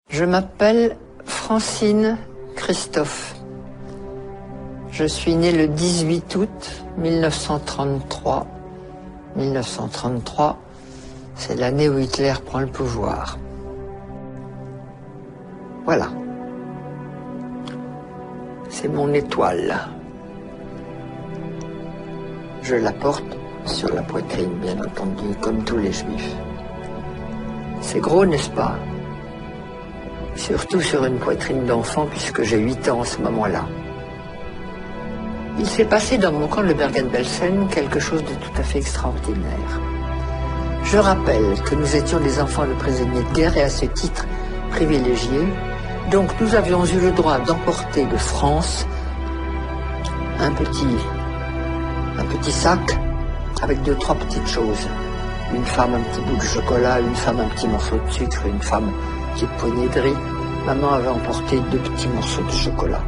Je m'appelle Francine Christophe. Je suis née le 18 août 1933. 1933, c'est l'année où Hitler prend le pouvoir. Voilà. C'est mon étoile. Je la porte sur la poitrine, bien entendu, comme tous les juifs. C'est gros, n'est-ce pas? Surtout sur une poitrine d'enfant, puisque j'ai 8 ans en ce moment-là. Il s'est passé dans mon camp de Bergen-Belsen quelque chose de tout à fait extraordinaire. Je rappelle que nous étions des enfants de prisonniers de guerre et à ce titre privilégiés. Donc nous avions eu le droit d'emporter de France un petit sac avec 2-3 petites choses. Une femme, un petit bout de chocolat, une femme, un petit morceau de sucre, une femme, une petite poignée de riz. Maman avait emporté 2 petits morceaux de chocolat.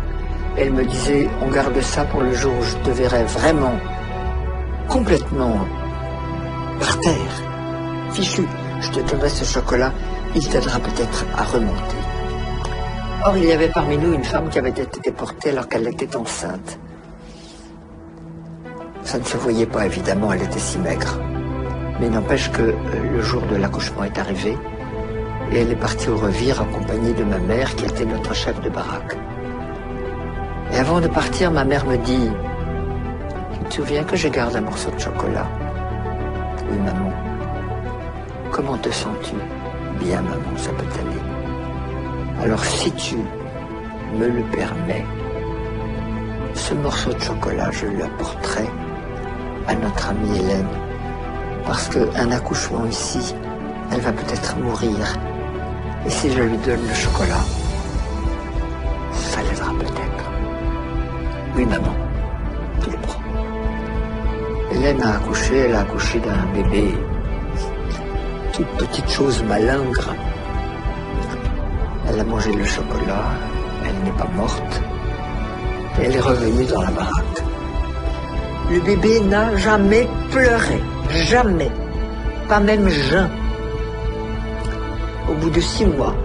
Elle me disait, on garde ça pour le jour où je te verrai vraiment, complètement par terre, fichu. Je te donnerai ce chocolat, il t'aidera peut-être à remonter. Or, il y avait parmi nous une femme qui avait été déportée alors qu'elle était enceinte. Ça ne se voyait pas, évidemment, elle était si maigre. Mais n'empêche que le jour de l'accouchement est arrivé et elle est partie au revire accompagnée de ma mère qui était notre chef de baraque. Et avant de partir, ma mère me dit « Tu te souviens que je garde un morceau de chocolat ?»« Oui, maman. »« Comment te sens-tu ?»« Bien, maman, ça peut aller. »« Alors, si tu me le permets, ce morceau de chocolat, je l'apporterai à notre amie Hélène, parce qu'un accouchement ici, elle va peut-être mourir. Et si je lui donne le chocolat, ça l'aidera peut-être. » Oui, maman, tu le prends. Hélène a accouché, elle a accouché d'un bébé, toute petite chose malingre. Elle a mangé le chocolat, elle n'est pas morte, et elle est revenue dans la baraque. Le bébé n'a jamais pleuré, jamais, pas même Jean. Au bout de 6 mois,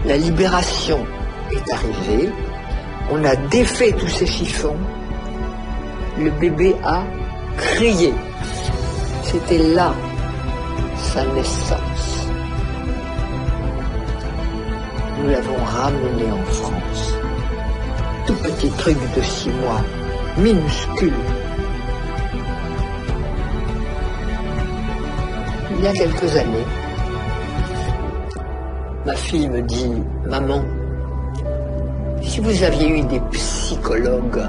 la libération est arrivée. On a défait tous ces chiffons. Le bébé a crié. C'était là sa naissance. Nous l'avons ramené en France. Tout petit truc de 6 mois, minuscule. Il y a quelques années, ma fille me dit « Maman, si vous aviez eu des psychologues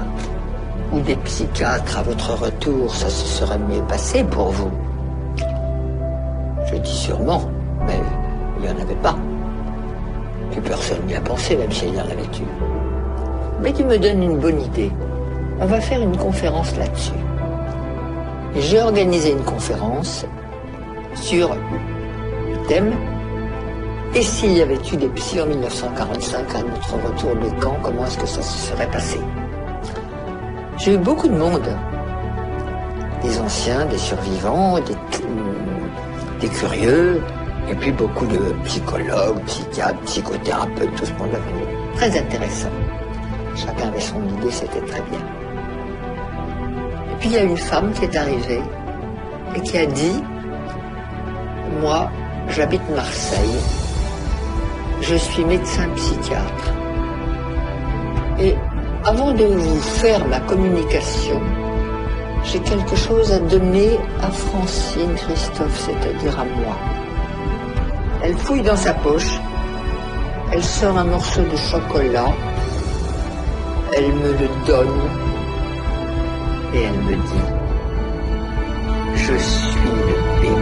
ou des psychiatres à votre retour, ça se serait mieux passé pour vous. » Je dis sûrement, mais il n'y en avait pas. Plus personne n'y a pensé, même s'il y en avait eu. Mais tu me donnes une bonne idée. On va faire une conférence là-dessus. Et j'ai organisé une conférence sur le thème « Et s'il y avait eu des psys en 1945 à notre retour de camp, comment est-ce que ça se serait passé ?» J'ai eu beaucoup de monde, des anciens, des survivants, des curieux, et puis beaucoup de psychologues, psychiatres, psychothérapeutes, tout ce monde est venu. Très intéressant. Chacun avait son idée, c'était très bien. Et puis il y a une femme qui est arrivée et qui a dit « Moi, j'habite Marseille. Je suis médecin psychiatre. Et avant de vous faire ma communication, j'ai quelque chose à donner à Francine Christophe, c'est-à-dire à moi. » Elle fouille dans sa poche, elle sort un morceau de chocolat, elle me le donne et elle me dit « Je suis le bébé. »